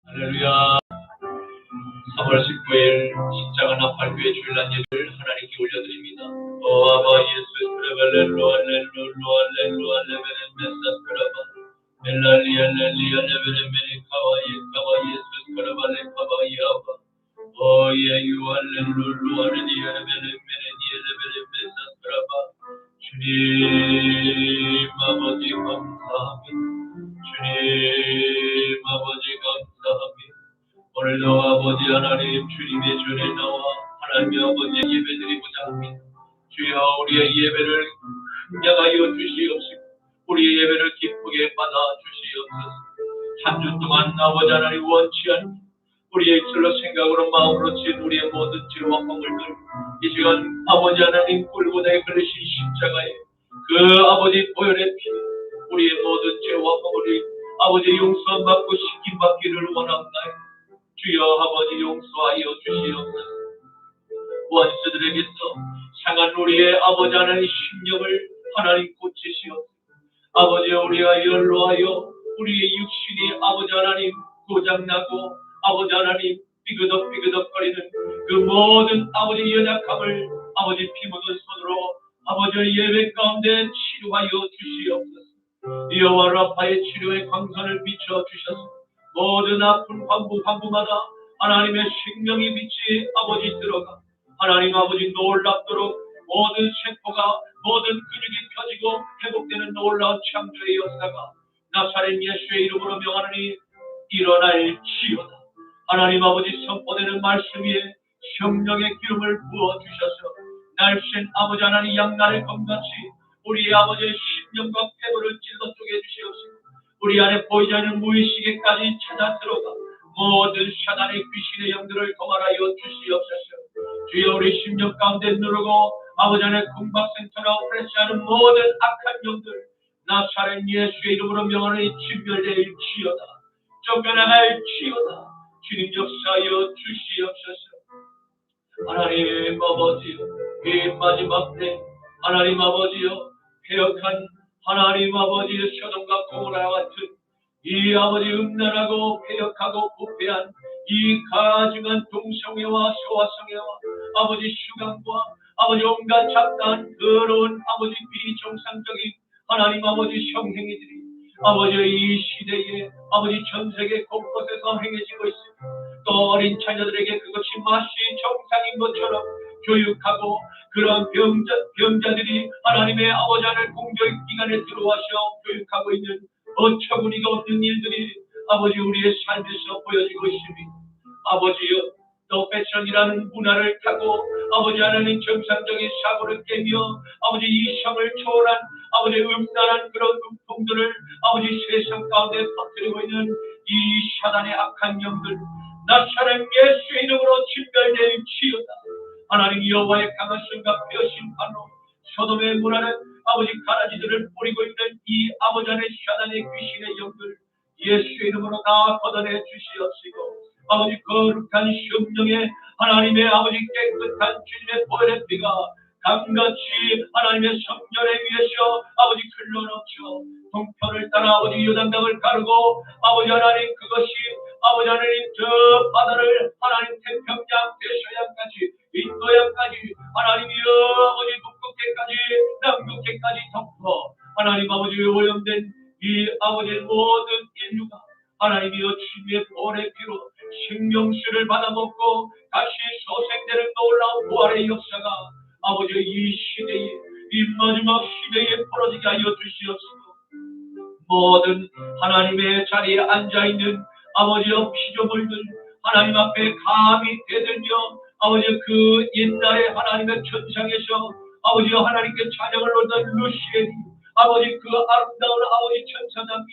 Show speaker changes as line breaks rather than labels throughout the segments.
할렐루야. 3월 19일 십자가 나팔교회 주일날 예배를 하나님께 올려드립니다. 아바 예수 스크레발렐로 알렐로 알렐로 알레베레 메사스크라바 멜랄리 알렐리 알레베레 메리카와 예카와 예수 스크레발레 카바 야바 예유 알렐로 알레디 알레베레 메레디 알레베레 메사스크라바 주님 아버지 감사합니다. 주님 아버지 감사합니다. 오늘도 아버지 하나님 주님의 전에 나와 하나님 아버지의 예배드리고자 합니다. 주여 우리의 예배를 긍량하여 주시옵시고 우리의 예배를 기쁘게 받아 주시옵소서. 한 주 동안 아버지 하나님 원치 않는 우리의 입술로 생각으로 마음으로 지은 우리의 모든 죄와 허물들 이 시간 아버지 하나님 골고다에 걸리신 십자가에 그 아버지 보혈의 피 우리의 모든 죄와 허물이 아버지 용서 받고 씻김 받기를 원합나이다. 주여 아버지 용서하여 주시옵소서. 원수들에게서 상한 우리의 아버지 하나님 심령을 하나님 고치시옵소서. 아버지 우리가 연로하여 우리의 육신이 아버지 하나님 고장나고 아버지 하나님 삐그덕삐그덕거리는 그 모든 아버지 연약함을 아버지 피 묻은 손으로 아버지의 예배 가운데 치료하여 주시옵소서. 여호와 라파의 치료의 광선을 비춰주셔서 모든 아픈 환부마다 하나님의 생명의 빛이 아버지 들어가 하나님 아버지 놀랍도록 모든 세포가 모든 근육이 펴지고 회복되는 놀라운 창조의 역사가 나사렛 예수의 이름으로 명하노니 일어날지어다. 하나님 아버지 선포되는 말씀 위에 성령의 기름을 부어주셔서 날쌘 아버지 하나님 양날의 검같이 우리의 아버지의 심령과 폐부를 찔러 쪼개주시옵시고 우리 안에 보이지 않는 무의식에까지 찾아 들어가 모든 사단의 귀신의 영들을 도말하여 주시옵소서. 주여 우리 심령 가운데 누르고 아버지 안에 금박센터나 오프레시하는 모든 악한 영들 나사렛 예수의 이름으로 명하노니 진멸될지어다. 쫓겨나갈지어다. 주님 역사하여 주시옵소서. 하나님 아버지여 이 마지막 때 하나님 아버지여 폐역한 하나님 아버지의 소돔과 고모라 같은 이 아버지 음란하고 폐역하고 부패한 이 가증한 동성애와 소아성애와 아버지 수강과 아버지 온갖 잡다한 더러운 아버지 비정상적인 하나님 아버지 성행위들이 아버지의 이 시대에 아버지 전 세계 곳곳에서 행해지고 있습니다. 또 어린 자녀들에게 그것이 마치 정상인 것처럼 교육하고 그런 병자들이 하나님의 아버지 하늘 공교육기관에 들어와서 교육하고 있는 어처구니가 없는 일들이 아버지 우리의 삶에서 보여지고 있습니다. 아버지여 또 패션이라는 문화를 타고 아버지 하나님 정상적인 사고를 깨며 아버지 이성을 초월한 아버지 음란한 그런 음풍들을 아버지 세상 가운데 퍼뜨리고 있는 이 사단의 악한 영들 나사렛 예수의 이름으로 진멸될지어다. 하나님 여호와의 강한 손과 펴신 발로 소돔의 문화는 아버지 가라지들을 뿌리고 있는 이 아버지 안의 사단의 귀신의 영들 예수의 이름으로 다 걷어내 주시옵시고 아버지 거룩한 성령의 하나님의 아버지 깨끗한 주님의 보혈의 피가 강같이 하나님의 성전에 위에서 아버지 흘러넘쳐 동편을 따라 아버지 요단강을 가르고 아버지 하나님 그것이 아버지 하나님 저 바다를 하나님 태평양 대서양까지 인도양까지 하나님이여 아버지 북극해까지 남극해까지 덮어 하나님 아버지 오염된 이 아버지의 모든 인류가 하나님이여 주님의 보혈의 피로 생명수를 받아먹고 다시 소생되는 놀라운 부활의 역사가 아버지 이 시대에 이 마지막 시대에 벌어지게 하여 주시옵소서. 모든 하나님의 자리에 앉아있는 아버지여 피조물들 하나님 앞에 감히 대들며 아버지 그 옛날에 하나님의 천상에서 아버지여 하나님께 찬양을 올던 루시엘이 아버지 그 아름다운 아버지 천사장이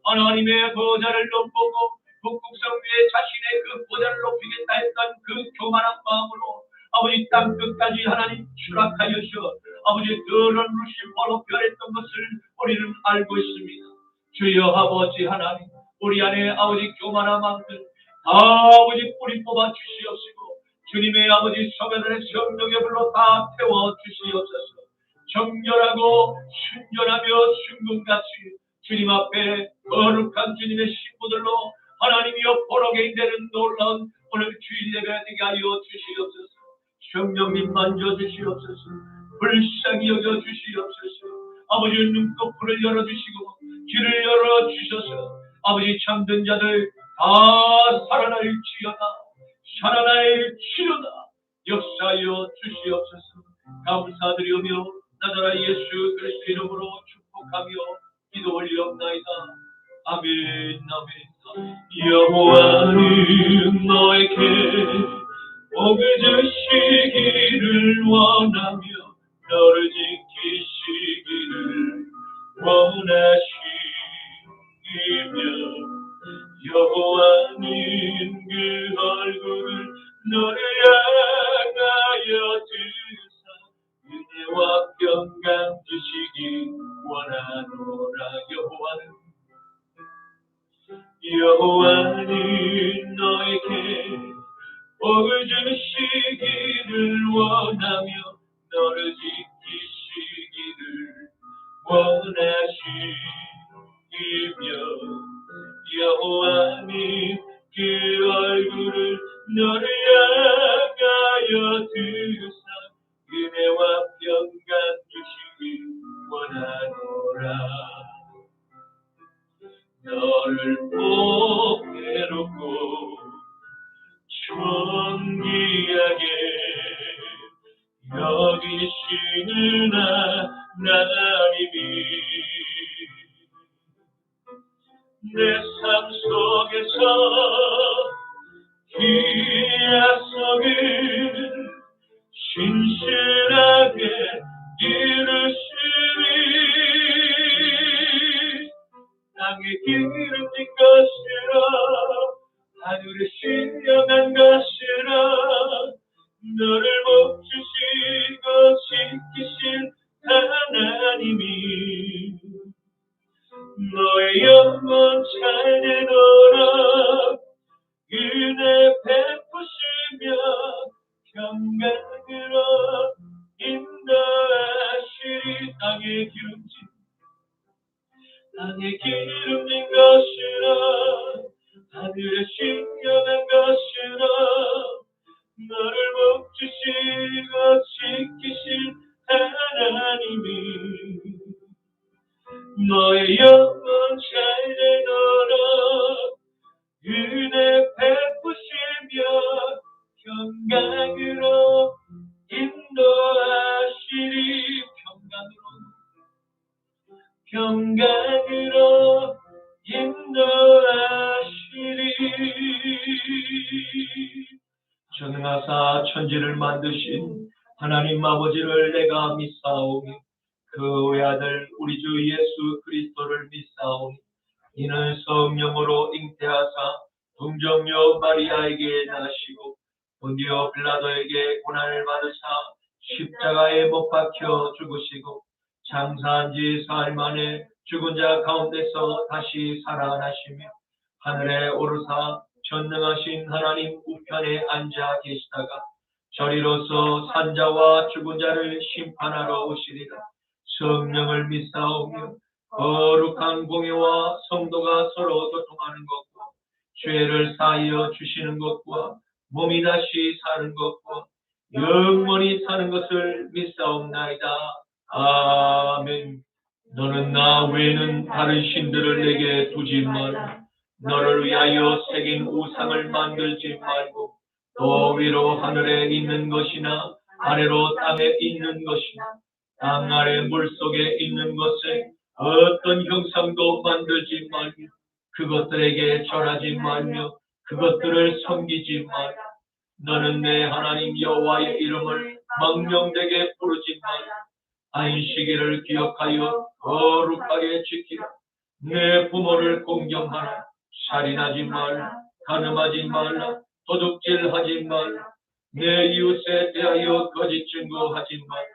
하나님의 보좌를 높보고 북극성 위에 자신의 그 보좌를 높이겠다 했던 그 교만한 마음으로 아버지 땅 끝까지 하나님 추락하여서 아버지 더러운 루시퍼로 변했던 것을 우리는 알고 있습니다. 주여 아버지 하나님 우리 안에 아버지 교만한 마음들 아버지 뿌리 뽑아 주시옵시고 주님의 아버지 성회들의 성령의 불로 다 태워 주시옵소서. 정결하고 순전하며 순금같이 주님 앞에 거룩한 주님의 신부들로 하나님이여 보러게 되는 놀라운 오늘 주일 예배 되게 하여 주시옵소서. 성령님 만져주시옵소서. 불쌍히 여겨주시옵소서. 아버지 눈꺼풀을 열어주시고 귀를 열어주셔서 아버지 잠든 자들 다 살아날지어다. 살아날지어다. 역사하여 주시옵소서. 감사드리며 나자라 예수 그리스도 이름으로 축복하며 기도 올리옵나이다. 아멘. 아멘. 여호와는 너에게 복을 주시기를 원하며 너를 지키시기를 원하시며 여호와는 그 얼굴을 너를 향하여 드사 은혜와 평강 주시기 원하노라. 여호와는 너에게 복을 주시기를 원하며 너를 지키시기를 원하시며 여호와는 그 얼굴을 너를 향하여 드사 은혜와 평강 주시기 원하노라. 너를 보배롭고 존귀하게 여기시는 하나님이 내 삶 속에서 약속을 신실하게 이루시리. 땅에 기름진 것이라 하늘에 신령한 것이라 너를 복주시고 지키실 하나님이 너의 영혼 잘되도록 은혜 베푸시며 평강으로 인도하시리. 땅에 기름진 것이라 하늘에 신령한 것이라 너를 복주시고 지키실 하나님이 너의 영혼 잘되도록 은혜 베푸시며 평강으로 인도하시리. 평강으로 인도하시리. 전능하사 천지를 만드신 하나님 아버지를 내가 믿사오니 그 외아들 우리 주 예수 그리스도를 믿사오니 이는 성령으로 잉태하사 동정녀 마리아에게 나시고 본디오 빌라도에게 고난을 받으사 십자가에 못 박혀 죽으시고 장사한 지 사흘 만에 죽은 자 가운데서 다시 살아나시며 하늘에 오르사 전능하신 하나님 우편에 앉아 계시다가 저리로서 산자와 죽은 자를 심판하러 오시리라. 성령을 믿사오며 거룩한 공예와 성도가 서로 교통하는 것과 죄를 사하여 주시는 것과 몸이 다시 사는 것과 영원히 사는 것을 믿사옵나이다. 아멘. 너는 나 외에는 다른 신들을 내게 두지 말라. 너를 위하여 새긴 우상을 만들지 말고 또 위로 하늘에 있는 것이나 아래로 땅에 있는 것이나 땅 아래 물속에 있는 것에 어떤 형상도 만들지 말며 그것들에게 절하지 말며 그것들을 섬기지 말라. 너는 내 하나님 여호와의 이름을 망령되게 부르지 말라. 안식일을 기억하여 거룩하게 지키라. 내 부모를 공경하라. 살인하지 말라. 간음하지 말라. 도둑질하지 말라. 내 이웃에 대하여 거짓 증거하지 말라.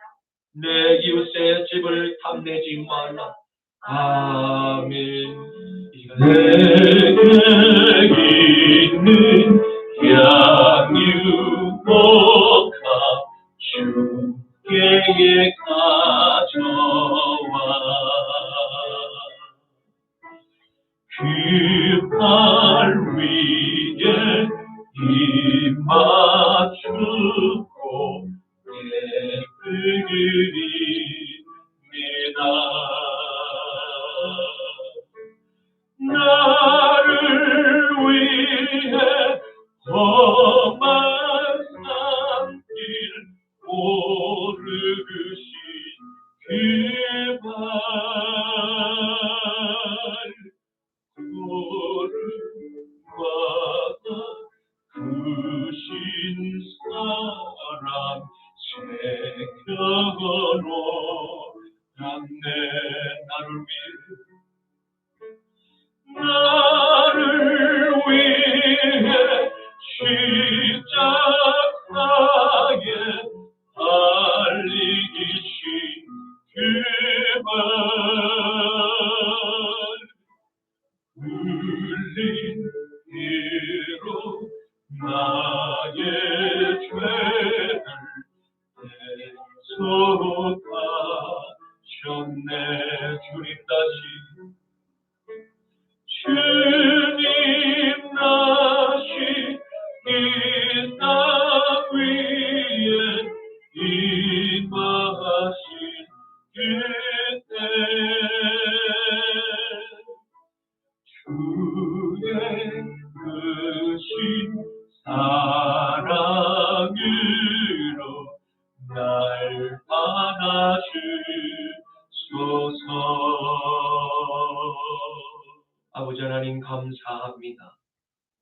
내 이웃의 집을 탐내지 말라. 아멘. 내게 있는 양육복합 주께 가져와 그 팔 위에 입 맞추고 예배드립니다. 나를 위해 험한 산길 오르신 그발 구름마다 크신 사랑 새겨놓았네. 나를 위해 십자가에 달리신 그발 흘린 피로 나의 죄를 대속하셨네. 주님 다시 주님 다시 이 땅 위에 임하신 그때 주의 크신 사랑으로 날 안아주소서. 아버지 하나님 감사합니다.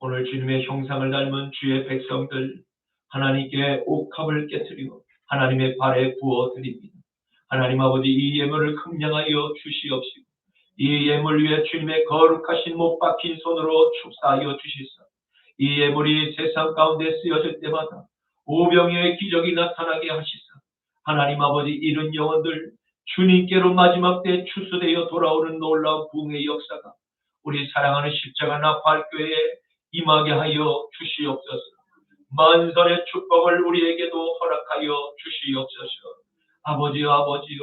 오늘 주님의 형상을 닮은 주의 백성들 하나님께 옥합을 깨뜨리고 하나님의 발에 부어드립니다. 하나님 아버지 이 예물을 긍량하여 주시옵시고 이 예물 위에 주님의 거룩하신 못 박힌 손으로 축사하여 주시사 이 예물이 세상 가운데 쓰여질 때마다 오병이의 기적이 나타나게 하시사 하나님 아버지 이른 영혼들 주님께로 마지막 때 추수되어 돌아오는 놀라운 부흥의 역사가 우리 사랑하는 십자가 나팔교회에 임하게 하여 주시옵소서. 만선의 축복을 우리에게도 허락하여 주시옵소서. 아버지여 아버지여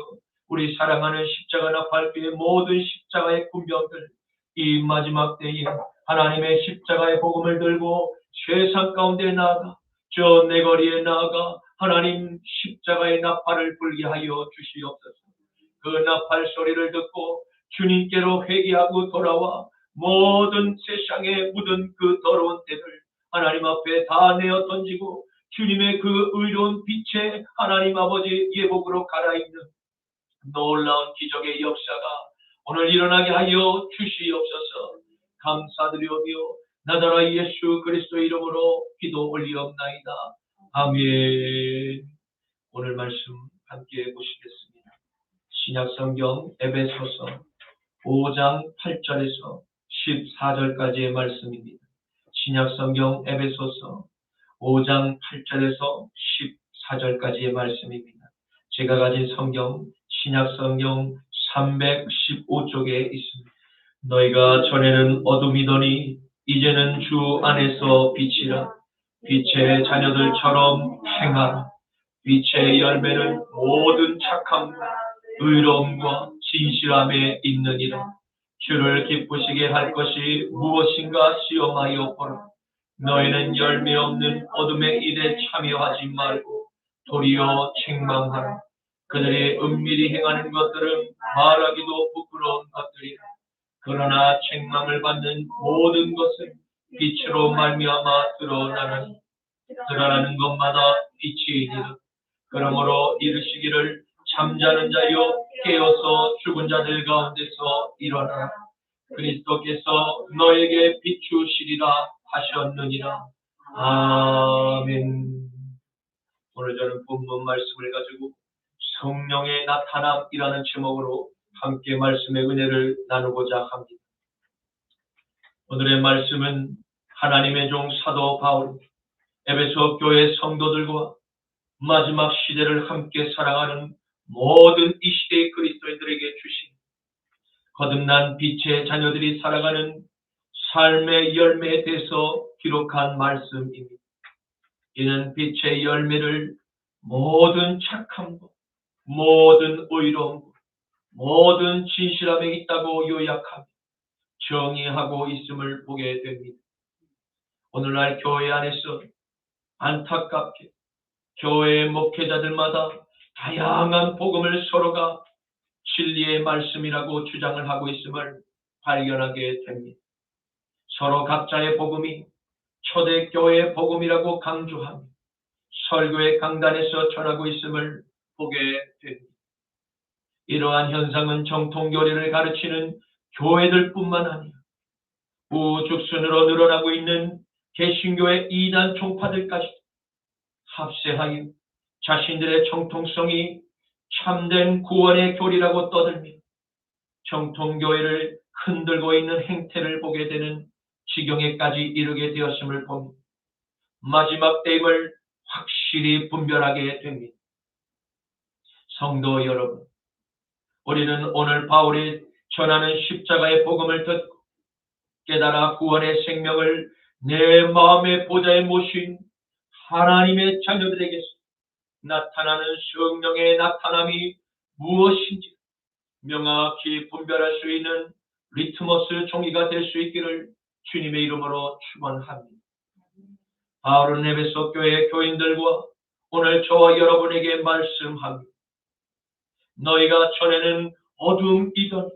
우리 사랑하는 십자가 나팔교회 모든 십자가의 군병들 이 마지막 때에 하나님의 십자가의 복음을 들고 세상 가운데 나아가 저 내거리에 나아가 하나님 십자가의 나팔을 불게 하여 주시옵소서. 그 나팔 소리를 듣고 주님께로 회개하고 돌아와 모든 세상에 묻은 그 더러운 때를 하나님 앞에 다 내어 던지고 주님의 그 의로운 빛에 하나님 아버지 예복으로 갈아입는 놀라운 기적의 역사가 오늘 일어나게 하여 주시옵소서. 감사드리오며 나자라 예수 그리스도 이름으로 기도 올리옵나이다. 아멘. 오늘 말씀 함께 보시겠습니다. 신약성경 에베소서 5장 8절에서 14절까지의 말씀입니다. 신약성경 에베소서 5장 8절에서 14절까지의 말씀입니다. 제가 가진 성경 신약성경 315쪽에 있습니다. 너희가 전에는 어둠이더니 이제는 주 안에서 빛이라. 빛의 자녀들처럼 행하라. 빛의 열매는 모든 착함과 의로움과 진실함에 있느니라. 주를 기쁘시게 할 것이 무엇인가 시험하여 보라. 너희는 열매 없는 어둠의 일에 참여하지 말고 도리어 책망하라. 그들이 은밀히 행하는 것들은 말하기도 부끄러운 것들이라. 그러나 책망을 받는 모든 것은 빛으로 말미암아 드러나는 것마다 빛이니라. 그러므로 이르시기를 잠자는 자여 깨어서 죽은 자들 가운데서 일어나라. 그리스도께서 너에게 비추시리라 하셨느니라. 아멘. 오늘 저는 본문 말씀을 가지고 성령의 나타남이라는 제목으로 함께 말씀의 은혜를 나누고자 합니다. 오늘의 말씀은 하나님의 종 사도 바울 에베소 교회 성도들과 마지막 시대를 함께 살아가는 모든 이 시대의 그리스도인들에게 주신 거듭난 빛의 자녀들이 살아가는 삶의 열매에 대해서 기록한 말씀입니다. 이는 빛의 열매를 모든 착함과 모든 의로움과 모든 진실함에 있다고 요약하며 정의하고 있음을 보게 됩니다. 오늘날 교회 안에서 안타깝게 교회 목회자들마다 다양한 복음을 서로가 진리의 말씀이라고 주장을 하고 있음을 발견하게 됩니다. 서로 각자의 복음이 초대교회의 복음이라고 강조하며 설교의 강단에서 전하고 있음을 보게 됩니다. 이러한 현상은 정통교리를 가르치는 교회들뿐만 아니라 우죽순으로 늘어나고 있는 개신교의 이단 종파들까지 합세하여 자신들의 정통성이 참된 구원의 교리라고 떠들며 정통교회를 흔들고 있는 행태를 보게 되는 지경에까지 이르게 되었음을 보며 마지막 때임을 확실히 분별하게 됩니다. 성도 여러분, 우리는 오늘 바울이 전하는 십자가의 복음을 듣고 깨달아 구원의 생명을 내 마음의 보좌에 모신 하나님의 자녀들에게서 나타나는 성령의 나타남이 무엇인지 명확히 분별할 수 있는 리트머스 종이가 될 수 있기를 주님의 이름으로 축원합니다. 바울은 에베소 교회 교인들과 오늘 저와 여러분에게 말씀합니다. 너희가 전에는 어둠이던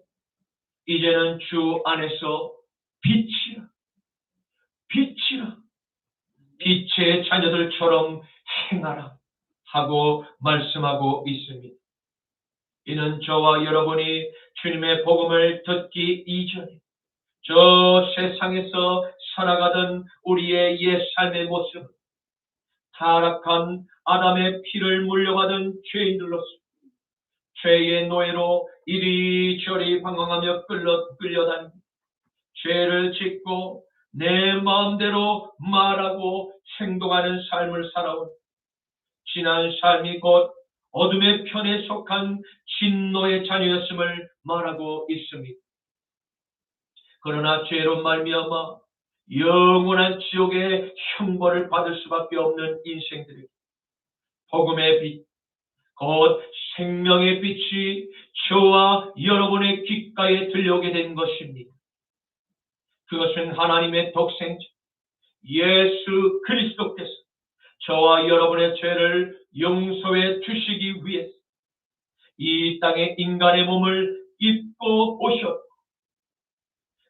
이제는 주 안에서 빛이라 빛의 자녀들처럼 행하라 하고 말씀하고 있습니다. 이는 저와 여러분이 주님의 복음을 듣기 이전에 저 세상에서 살아가던 우리의 옛 삶의 모습, 타락한 아담의 피를 물려받은 죄인들로서 죄의 노예로 이리저리 방황하며 끌려다니며 죄를 짓고 내 마음대로 말하고 행동하는 삶을 살아온 지난 삶이 곧 어둠의 편에 속한 진노의 자녀였음을 말하고 있습니다. 그러나 죄로 말미암아 영원한 지옥의 형벌을 받을 수밖에 없는 인생들에게 복음의 빛, 곧 생명의 빛이 저와 여러분의 귓가에 들려오게 된 것입니다. 그것은 하나님의 독생자 예수 그리스도께서 저와 여러분의 죄를 용서해 주시기 위해서 이 땅에 인간의 몸을 입고 오셨고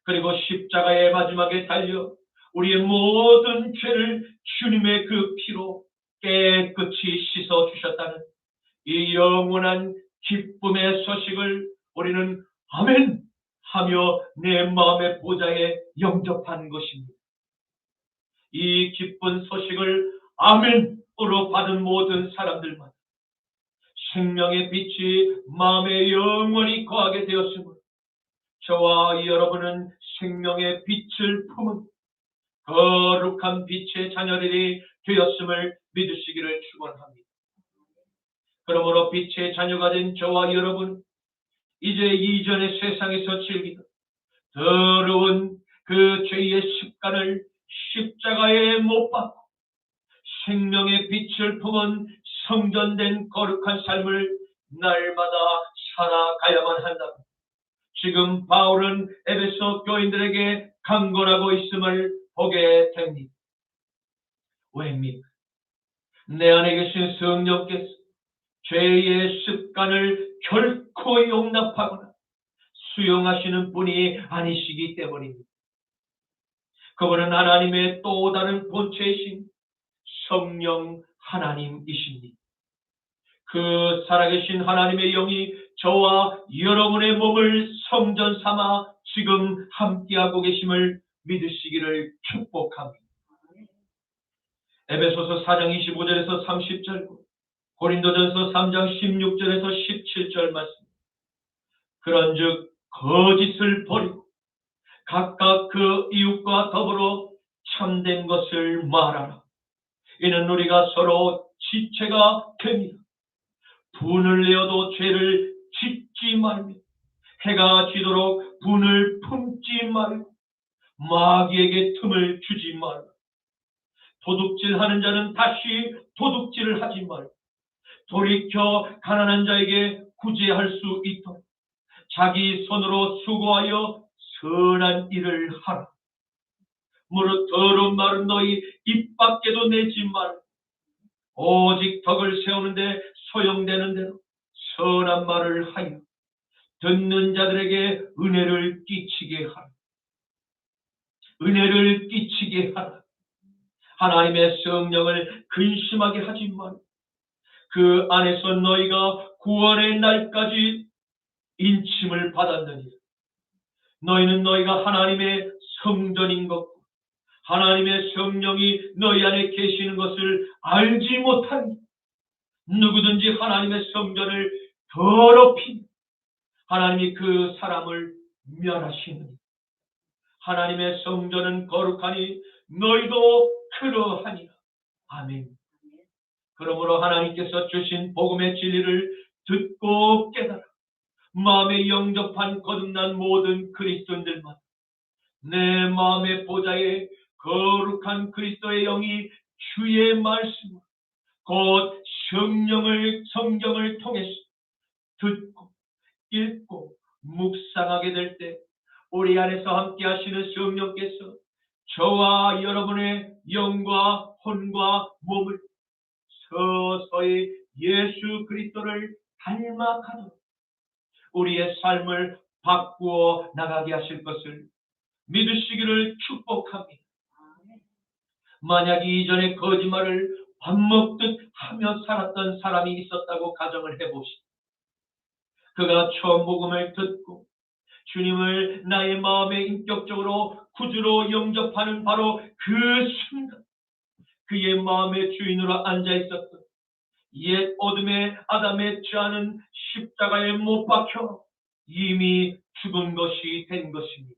그리고 십자가의 마지막에 달려 우리의 모든 죄를 주님의 그 피로 깨끗이 씻어주셨다는 이 영원한 기쁨의 소식을 우리는 아멘 하며 내 마음의 보좌에 영접한 것입니다. 이 기쁜 소식을 아멘으로 받은 모든 사람들만 생명의 빛이 마음에 영원히 거하게 되었으므로 저와 여러분은 생명의 빛을 품은 거룩한 빛의 자녀들이 되었음을 믿으시기를 축원합니다. 그러므로 빛의 자녀가 된 저와 여러분, 이제 이전의 세상에서 즐기던 더러운 그 죄의 습관을 십자가에 못 박고 생명의 빛을 품은 성전된 거룩한 삶을 날마다 살아가야만 한다. 지금 바울은 에베소 교인들에게 강권하고 있음을 보게 됩니다. 왜입니까? 내 안에 계신 성령께서 죄의 습관을 결코 용납하거나 수용하시는 분이 아니시기 때문입니다. 그분은 하나님의 또 다른 본체이신 성령 하나님이십니다. 그 살아계신 하나님의 영이 저와 여러분의 몸을 성전 삼아 지금 함께하고 계심을 믿으시기를 축복합니다. 에베소서 4장 25절에서 30절, 고린도전서 3장 16절에서 17절 말씀. 그런즉 거짓을 버리고 각각 그 이웃과 더불어 참된 것을 말하라. 이는 우리가 서로 지체가 됩니다. 분을 내어도 죄를 짓지 말며 해가 지도록 분을 품지 말고 마귀에게 틈을 주지 말고 도둑질하는 자는 다시 도둑질을 하지 말고 돌이켜 가난한 자에게 구제할 수 있도록 자기 손으로 수고하여 선한 일을 하라. 무릇 더러운 말은 너희 입 밖에도 내지 말라. 오직 덕을 세우는데 소용되는 대로 선한 말을 하여 듣는 자들에게 은혜를 끼치게 하라. 은혜를 끼치게 하라. 하나님의 성령을 근심하게 하지 마라. 그 안에서 너희가 구원의 날까지 인침을 받았느니라. 너희는 너희가 하나님의 성전인 것과 하나님의 성령이 너희 안에 계시는 것을 알지 못하니 누구든지 하나님의 성전을 더럽히면 하나님이 그 사람을 멸하시느니 하나님의 성전은 거룩하니 너희도 그러하니라. 아멘. 그러므로 하나님께서 주신 복음의 진리를 듣고 깨달아 마음에 영접한 거듭난 모든 그리스도인들만 내 마음의 보좌에 거룩한 그리스도의 영이 주의 말씀을 곧 성경을 통해서 듣고 읽고 묵상하게 될 때 우리 안에서 함께 하시는 성령께서 저와 여러분의 영과 혼과 몸을 서서히 예수 그리스도를 닮아가도록 우리의 삶을 바꾸어 나가게 하실 것을 믿으시기를 축복합니다. 만약 이전에 거짓말을 밥 먹듯 하며 살았던 사람이 있었다고 가정을 해보시오. 그가 처음 복음을 듣고 주님을 나의 마음에 인격적으로 구주로 영접하는 바로 그 순간 그의 마음의 주인으로 앉아있었던 옛 어둠의 아담의 죄는 십자가에 못 박혀 이미 죽은 것이 된 것입니다.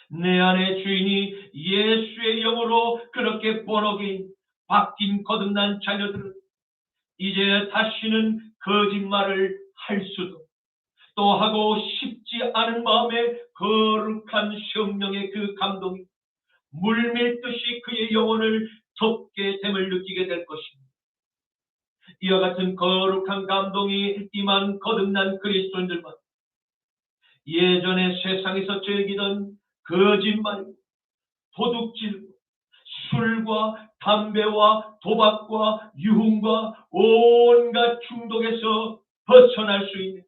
내 안의 주인이 예수의 영으로 그렇게 번호게 바뀐 거듭난 자녀들은 이제 다시는 거짓말을 할 수도 또 하고 싶지 않은 마음에 거룩한 성령의 그 감동이 물밀듯이 그의 영혼을 덮게 됨을 느끼게 될 것입니다. 이와 같은 거룩한 감동이 임한 거듭난 그리스도인들만 예전에 세상에서 즐기던 거짓말, 도둑질, 술과 담배와 도박과 유흥과 온갖 중독에서 벗어날 수 있는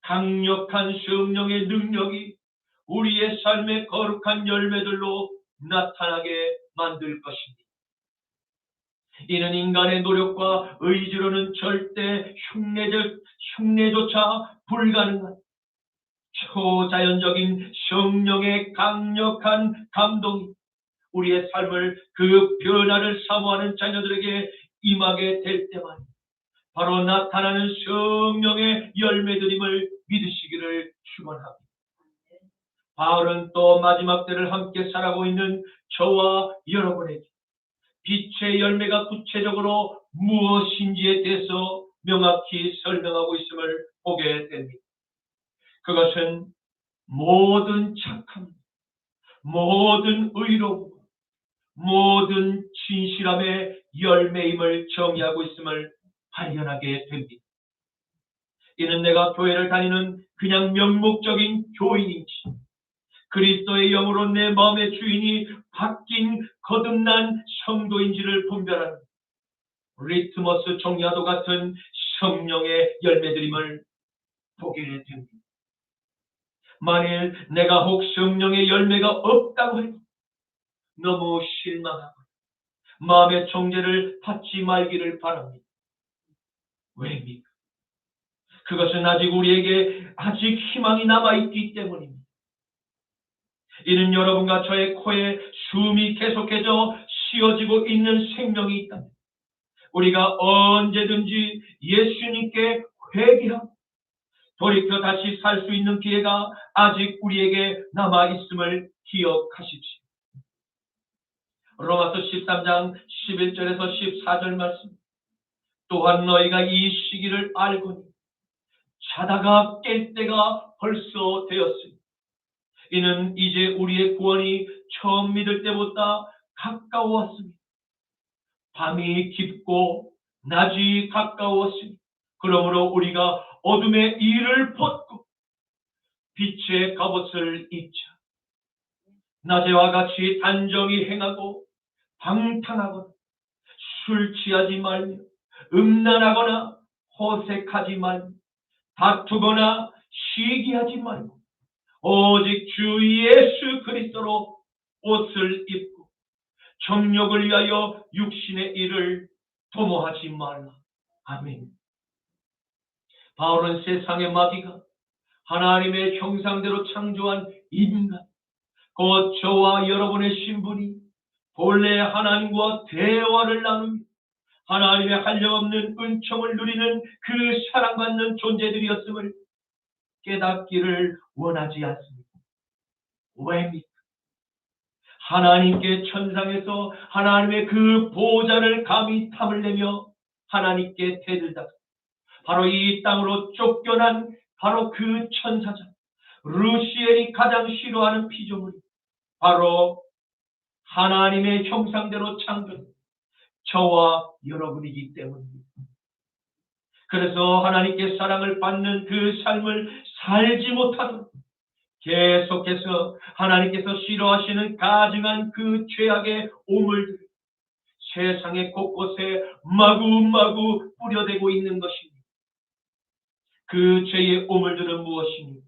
강력한 성령의 능력이 우리의 삶의 거룩한 열매들로 나타나게 만들 것입니다. 이는 인간의 노력과 의지로는 절대 흉내조차 불가능한 초자연적인 성령의 강력한 감동이 우리의 삶을 그 변화를 사모하는 자녀들에게 임하게 될 때만 바로 나타나는 성령의 열매들임을 믿으시기를 축원합니다. 바울은 또 마지막 때를 함께 살아가고 있는 저와 여러분에게 빛의 열매가 구체적으로 무엇인지에 대해서 명확히 설명하고 있음을 보게 됩니다. 그것은 모든 착함, 모든 의로움, 모든 진실함의 열매임을 정의하고 있음을 발견하게 됩니다. 이는 내가 교회를 다니는 그냥 명목적인 교인인지 그리스도의 영으로 내 마음의 주인이 바뀐 거듭난 성도인지를 분별하는 리트머스 종이와도 같은 성령의 열매들임을 보게 됩니다. 만일 내가 혹 성령의 열매가 없다고 해도 너무 실망하고 마음의 정죄를 받지 말기를 바랍니다. 왜입니까? 그것은 아직 우리에게 아직 희망이 남아있기 때문입니다. 이는 여러분과 저의 코에 숨이 계속해서 쉬어지고 있는 생명이 있다면 우리가 언제든지 예수님께 회개하고 돌이켜 다시 살 수 있는 기회가 아직 우리에게 남아있음을 기억하십시오. 로마서 13장 11절에서 14절 말씀. 또한 너희가 이 시기를 알고니 자다가 깰 때가 벌써 되었으니 이는 이제 우리의 구원이 처음 믿을 때보다 가까워왔습니다. 밤이 깊고 낮이 가까웠으니 그러므로 우리가 어둠의 일을 벗고 빛의 갑옷을 입자. 낮에와 같이 단정히 행하고 방탕하거나 술 취하지 말며 음란하거나 호색하지 말며 다투거나 시기하지 말고 오직 주 예수 그리스도로 옷을 입고 정욕을 위하여 육신의 일을 도모하지 말라. 아멘. 바울은 세상의 마귀가 하나님의 형상대로 창조한 인간, 곧 저와 여러분의 신분이 본래 하나님과 대화를 나누며 하나님의 한량없는 은총을 누리는 그 사랑받는 존재들이었음을 깨닫기를 원하지 않습니다. 왜입니까? 하나님께 천상에서 하나님의 그 보좌를 감히 탐을 내며 하나님께 대들다가 바로 이 땅으로 쫓겨난 바로 그 천사자 루시엘이 가장 싫어하는 피조물이 바로 하나님의 형상대로 창조된 저와 여러분이기 때문입니다. 그래서 하나님께 사랑을 받는 그 삶을 살지 못하도록 계속해서 하나님께서 싫어하시는 가증한 그 죄악의 오물들을 세상의 곳곳에 마구마구 뿌려대고 있는 것입니다. 그 죄의 오물들은 무엇입니까?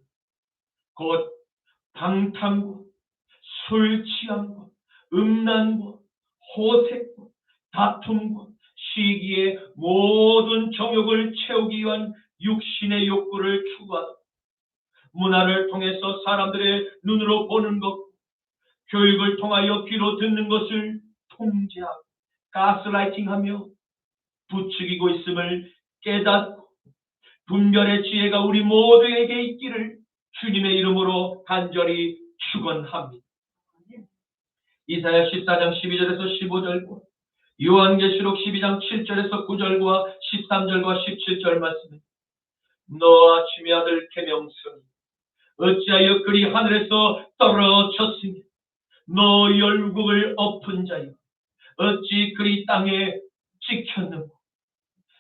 곧 방탕과 술 취함과 음란과 호색과 다툼과 시기의 모든 정욕을 채우기 위한 육신의 욕구를 추구하다. 문화를 통해서 사람들의 눈으로 보는 것, 교육을 통하여 귀로 듣는 것을 통제하고 가스라이팅하며 부추기고 있음을 깨닫고 분별의 지혜가 우리 모두에게 있기를 주님의 이름으로 간절히 축원합니다. 이사야 14장 12절에서 15절과 요한계시록 12장 7절에서 9절과 13절과 17절 말씀에 너와 아침의 아들 계명성이 어찌하여 그리 하늘에서 떨어졌으며 너 열국을 엎은 자여 어찌 그리 땅에 찍혔는고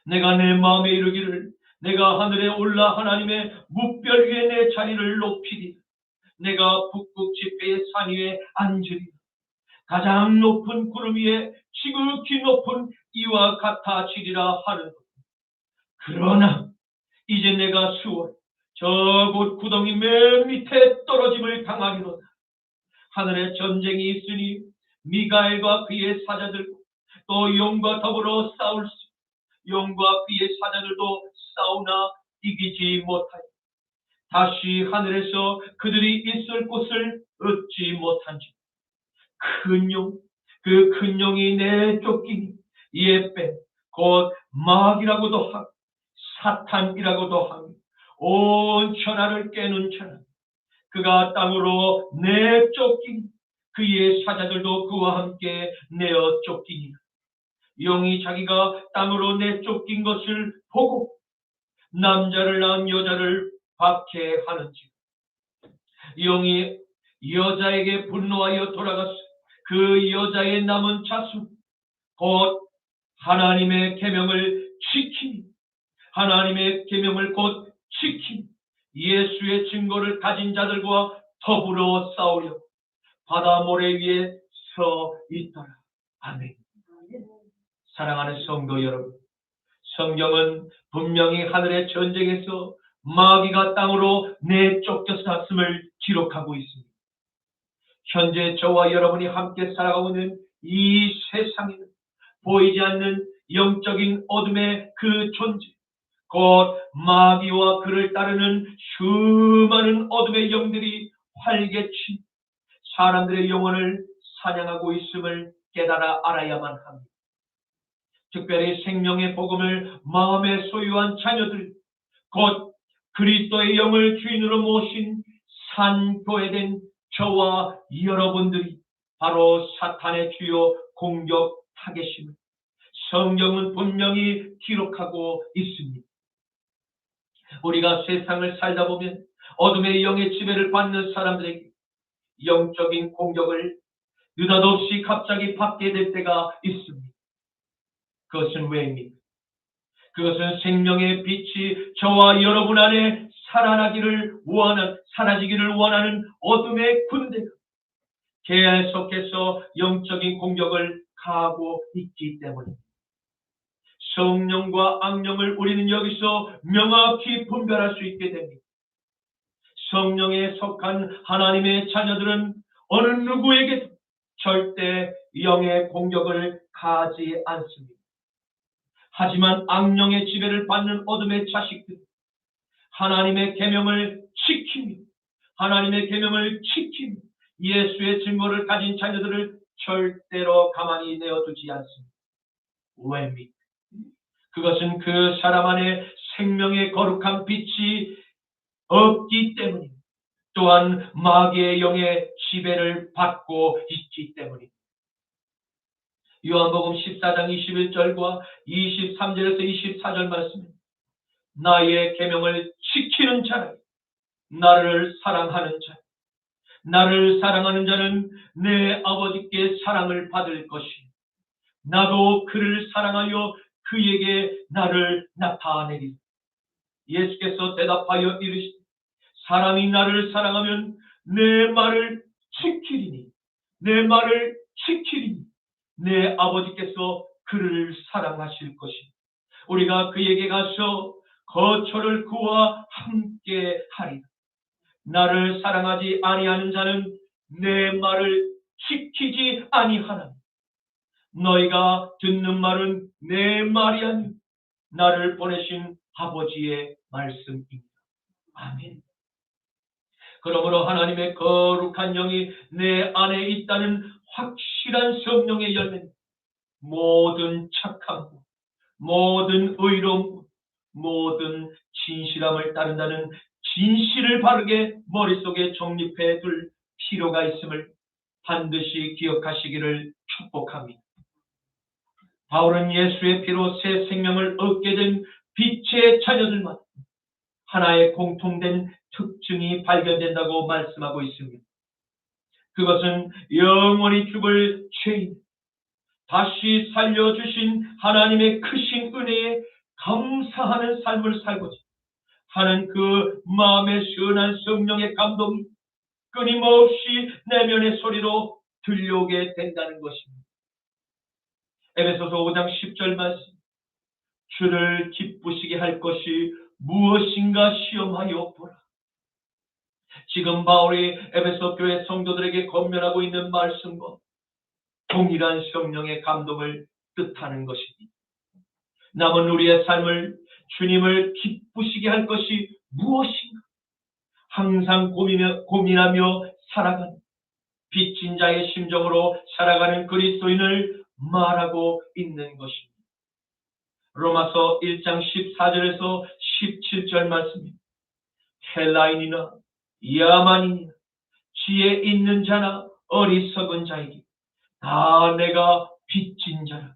내가 내 마음에 이르기를 내가 하늘에 올라 하나님의 묵별 위에 내 자리를 높이리라. 내가 북극 지폐의 산 위에 앉으리라. 가장 높은 구름 위에 지극히 높은 이와 같아지리라 하는 것. 그러나 이제 내가 수월 저 곧 구덩이 맨 밑에 떨어짐을 당하리로다. 하늘에 전쟁이 있으니 미가엘과 그의 사자들과 또 용과 더불어 싸울 수 용과 그의 사자들도 싸우나 이기지 못하여 다시 하늘에서 그들이 있을 곳을 얻지 못한지 큰 용, 그 큰 용이 내쫓기니 이에 빼 곧 마귀라고도 하고 사탄이라고도 하며 온 천하를 깨는 천하 그가 땅으로 내쫓기니 그의 사자들도 그와 함께 내어 쫓기니라. 용이 자기가 땅으로 내쫓긴 것을 보고 남자를 낳은 여자를 박해하는지 용이 여자에게 분노하여 돌아가서 그 여자의 남은 자손 곧 하나님의 계명을 지키니 하나님의 계명을 곧 지키니 예수의 증거를 가진 자들과 더불어 싸우려 바다 모래 위에 서 있더라. 아멘. 사랑하는 성도 여러분, 성경은 분명히 하늘의 전쟁에서 마귀가 땅으로 내쫓겼음을 기록하고 있습니다. 현재 저와 여러분이 함께 살아가고 있는 이 세상에는 보이지 않는 영적인 어둠의 그 존재, 곧 마귀와 그를 따르는 수많은 어둠의 영들이 활개치 사람들의 영혼을 사냥하고 있음을 깨달아 알아야만 합니다. 특별히 생명의 복음을 마음에 소유한 자녀들, 곧 그리스도의 영을 주인으로 모신 산교회된 저와 여러분들이 바로 사탄의 주요 공격 타겟임을 성경은 분명히 기록하고 있습니다. 우리가 세상을 살다 보면 어둠의 영의 지배를 받는 사람들에게 영적인 공격을 느닷없이 갑자기 받게 될 때가 있습니다. 그것은 왜입니까? 그것은 생명의 빛이 저와 여러분 안에 사라지기를 원하는 어둠의 군대가 계속해서 영적인 공격을 가하고 있기 때문입니다. 성령과 악령을 우리는 여기서 명확히 분별할 수 있게 됩니다. 성령에 속한 하나님의 자녀들은 어느 누구에게도 절대 영의 공격을 가하지 않습니다. 하지만 악령의 지배를 받는 어둠의 자식들, 하나님의 계명을 지키며 하나님의 계명을 지키며 예수의 증거를 가진 자녀들을 절대로 가만히 내어두지 않습니다. 왜입니까? 그것은 그 사람 안에 생명의 거룩한 빛이 없기 때문입니다. 또한 마귀의 영의 지배를 받고 있기 때문입니다. 요한복음 14장 21절과 23절에서 24절 말씀입니다. 나의 계명을 지키는 자는 나를 사랑하는 자, 나를 사랑하는 자는 내 아버지께 사랑을 받을 것이요 나도 그를 사랑하여 그에게 나를 나타내리라. 예수께서 대답하여 이르시되 사람이 나를 사랑하면 내 말을 지키리니 내 말을 지키리니 내 아버지께서 그를 사랑하실 것이니 우리가 그에게 가서 거처를 그와 함께 하리라. 나를 사랑하지 아니하는 자는 내 말을 지키지 아니하나니 너희가 듣는 말은 내 말이 아니 나를 보내신 아버지의 말씀입니다. 아멘. 그러므로 하나님의 거룩한 영이 내 안에 있다는 확실한 성령의 열매는 모든 착함, 모든 의로움, 모든 진실함을 따른다는 진실을 바르게 머릿속에 정립해 둘 필요가 있음을 반드시 기억하시기를 축복합니다. 바울은 예수의 피로 새 생명을 얻게 된 빛의 자녀들만 하나의 공통된 특징이 발견된다고 말씀하고 있습니다. 그것은 영원히 죽을 죄인, 다시 살려주신 하나님의 크신 은혜에 감사하는 삶을 살고자 하는 그 마음의 시원한 성령의 감동이 끊임없이 내면의 소리로 들려오게 된다는 것입니다. 에베소서 5장 10절 말씀, 주를 기쁘시게 할 것이 무엇인가 시험하여 보라. 지금 바울이 에베소 교회 성도들에게 권면하고 있는 말씀과 동일한 성령의 감동을 뜻하는 것입니다. 남은 우리의 삶을 주님을 기쁘시게 할 것이 무엇인가 항상 고민하며 살아가는 빚진 자의 심정으로 살아가는 그리스도인을 말하고 있는 것입니다. 로마서 1장 14절에서 17절 말씀입니다. 헬라인이나 야만인이나 지혜 있는 자나 어리석은 자에게 다 내가 빚진 자라.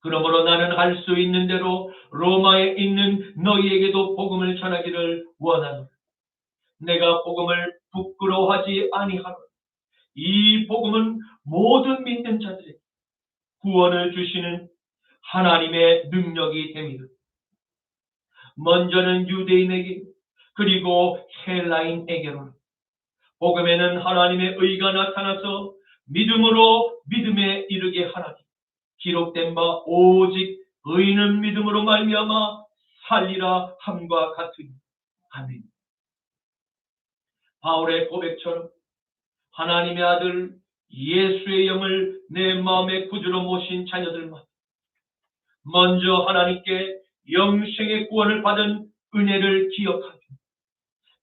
그러므로 나는 할 수 있는 대로 로마에 있는 너희에게도 복음을 전하기를 원하노라. 내가 복음을 부끄러워하지 아니하노라. 이 복음은 모든 믿는 자들에게 구원을 주시는 하나님의 능력이 됩니다. 먼저는 유대인에게 그리고 헬라인에게로 복음에는 하나님의 의가 나타나서 믿음으로 믿음에 이르게 하나니 기록된 바 오직 의인은 믿음으로 말미암아 살리라 함과 같으니. 아멘. 바울의 고백처럼 하나님의 아들 예수의 영을 내 마음의 구주로 모신 자녀들만 먼저 하나님께 영생의 구원을 받은 은혜를 기억하며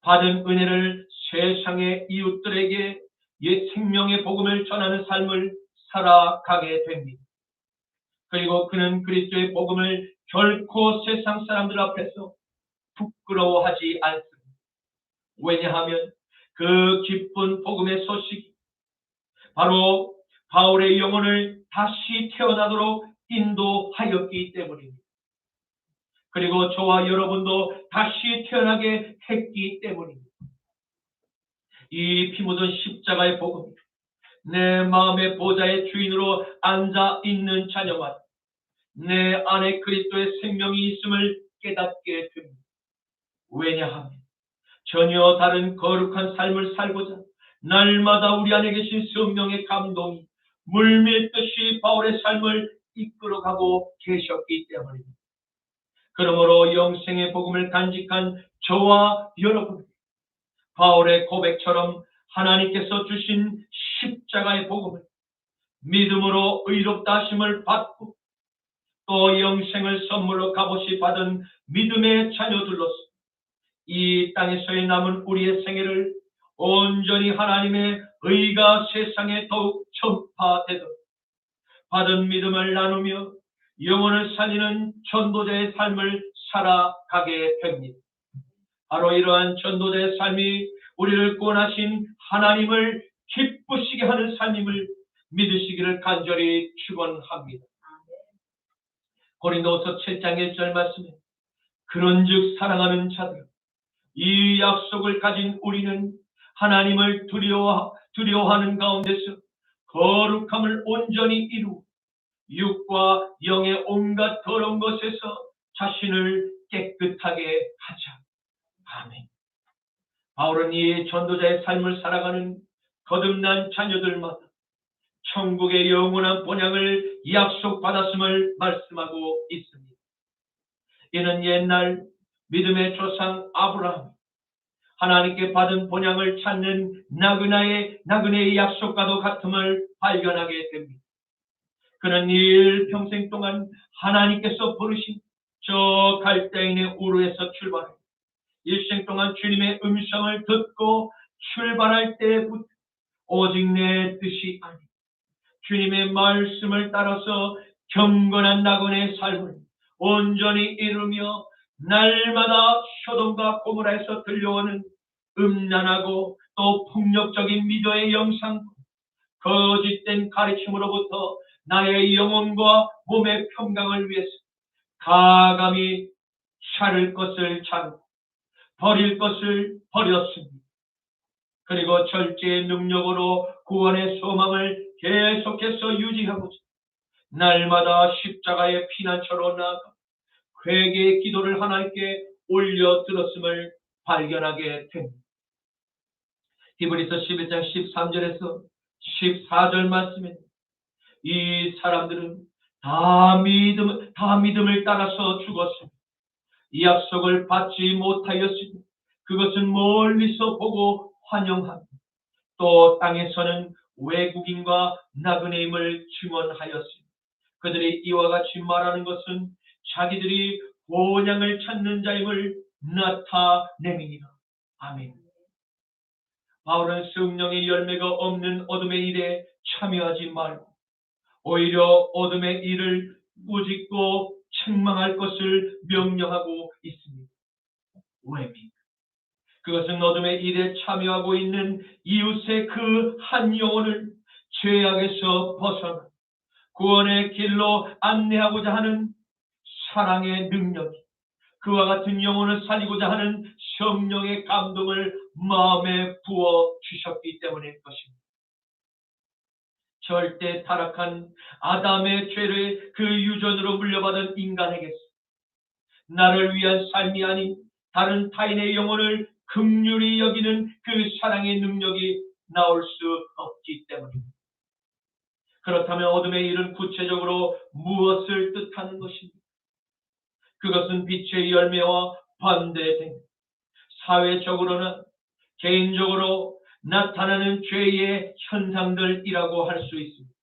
받은 은혜를 세상의 이웃들에게 옛 생명의 복음을 전하는 삶을 살아가게 됩니다. 그리고 그는 그리스도의 복음을 결코 세상 사람들 앞에서 부끄러워하지 않습니다. 왜냐하면 그 기쁜 복음의 소식이 바로 바울의 영혼을 다시 태어나도록 인도하였기 때문입니다. 그리고 저와 여러분도 다시 태어나게 했기 때문입니다. 이 피 묻은 십자가의 복음, 내 마음의 보좌의 주인으로 앉아 있는 자녀만 내 안에 그리스도의 생명이 있음을 깨닫게 됩니다. 왜냐하면 전혀 다른 거룩한 삶을 살고자 날마다 우리 안에 계신 성령의 감동이 물밀듯이 바울의 삶을 이끌어가고 계셨기 때문입니다. 그러므로 영생의 복음을 간직한 저와 여러분, 바울의 고백처럼 하나님께서 주신 십자가의 복음을 믿음으로 의롭다 하심을 받고 또 영생을 선물로 값없이 받은 믿음의 자녀들로서 이 땅에서의 남은 우리의 생애를 온전히 하나님의 의가 세상에 더욱 전파되도록 받은 믿음을 나누며 영혼을 살리는 전도자의 삶을 살아가게 됩니다. 바로 이러한 전도자의 삶이 우리를 구원하신 하나님을 기쁘시게 하는 삶임을 믿으시기를 간절히 축원합니다. 고린도서 7장 1절 말씀에 그런즉 사랑하는 자들 이 약속을 가진 우리는 하나님을 두려워하는 가운데서 거룩함을 온전히 이루고 육과 영의 온갖 더러운 것에서 자신을 깨끗하게 하자. 아멘. 바울은 이 전도자의 삶을 살아가는 거듭난 자녀들마다 천국의 영원한 본향을 약속받았음을 말씀하고 있습니다. 이는 옛날 믿음의 조상 아브라함, 하나님께 받은 본향을 찾는 나그네의 약속과도 같음을 발견하게 됩니다. 그는 일평생 동안 하나님께서 부르신 저 갈대인의 우르에서 출발해 일생 동안 주님의 음성을 듣고 출발할 때부터 오직 내 뜻이 아니 주님의 말씀을 따라서 경건한 나그네의 삶을 온전히 이루며 날마다 소돔과 고모라에서 들려오는 음란하고 또 폭력적인 미도의 영상, 거짓된 가르침으로부터 나의 영혼과 몸의 평강을 위해서 가감히 자를 것을 자르고 버릴 것을 버렸습니다. 그리고 절제의 능력으로 구원의 소망을 계속해서 유지하고자 날마다 십자가의 피난처로 나아가 회개의 기도를 하나님께 올려드렸음을 발견하게 됩니다. 히브리서 11장 13절에서 14절 말씀에 이 사람들은 다 믿음을 따라서 죽었으며 이 약속을 받지 못하였으니 그것은 멀리서 보고 환영하며 또 땅에서는 외국인과 나그네임을 증언하였으니 그들이 이와 같이 말하는 것은 자기들이 본향을 찾는 자임을 나타내니라. 아멘. 바울은 성령의 열매가 없는 어둠의 일에 참여하지 말고 오히려 어둠의 일을 꾸짖고 책망할 것을 명령하고 있습니다. 왜입니까? 그것은 어둠의 일에 참여하고 있는 이웃의 그 한 영혼을 죄악에서 벗어나 구원의 길로 안내하고자 하는 사랑의 능력이 그와 같은 영혼을 살리고자 하는 성령의 감동을 마음에 부어 주셨기 때문일 것입니다. 절대 타락한 아담의 죄를 그 유전으로 물려받은 인간에게서 나를 위한 삶이 아닌 다른 타인의 영혼을 긍휼히 여기는 그 사랑의 능력이 나올 수 없기 때문입니다. 그렇다면 어둠의 일은 구체적으로 무엇을 뜻하는 것입니까? 그것은 빛의 열매와 반대된 사회적으로나 개인적으로 나타나는 죄의 현상들이라고 할 수 있습니다.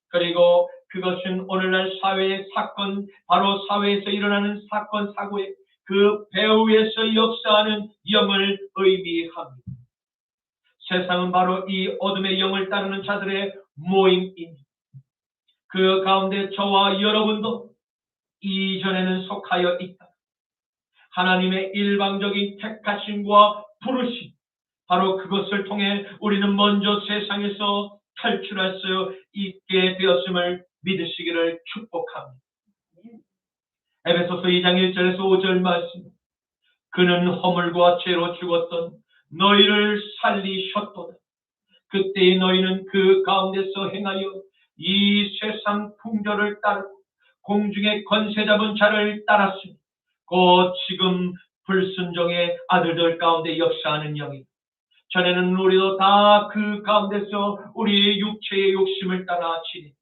그리고 그것은 오늘날 사회의 사건, 바로 사회에서 일어나는 사건, 사고의 그 배후에서 역사하는 영을 의미합니다. 세상은 바로 이 어둠의 영을 따르는 자들의 모임입니다. 그 가운데 저와 여러분도 이전에는 속하여 있다. 하나님의 일방적인 택하심과 부르심, 바로 그것을 통해 우리는 먼저 세상에서 탈출할 수 있게 되었음을 믿으시기를 축복합니다. 에베소서 2장 1절에서 5절 말씀, 그는 허물과 죄로 죽었던 너희를 살리셨도다. 그때의 너희는 그 가운데서 행하여 이 세상 풍조를 따르고 공중의 권세 잡은 자를 따랐으니 곧 지금 불순종의 아들들 가운데 역사하는 영이다. 전에는 우리도 다 그 가운데서 우리의 육체의 욕심을 따라 지니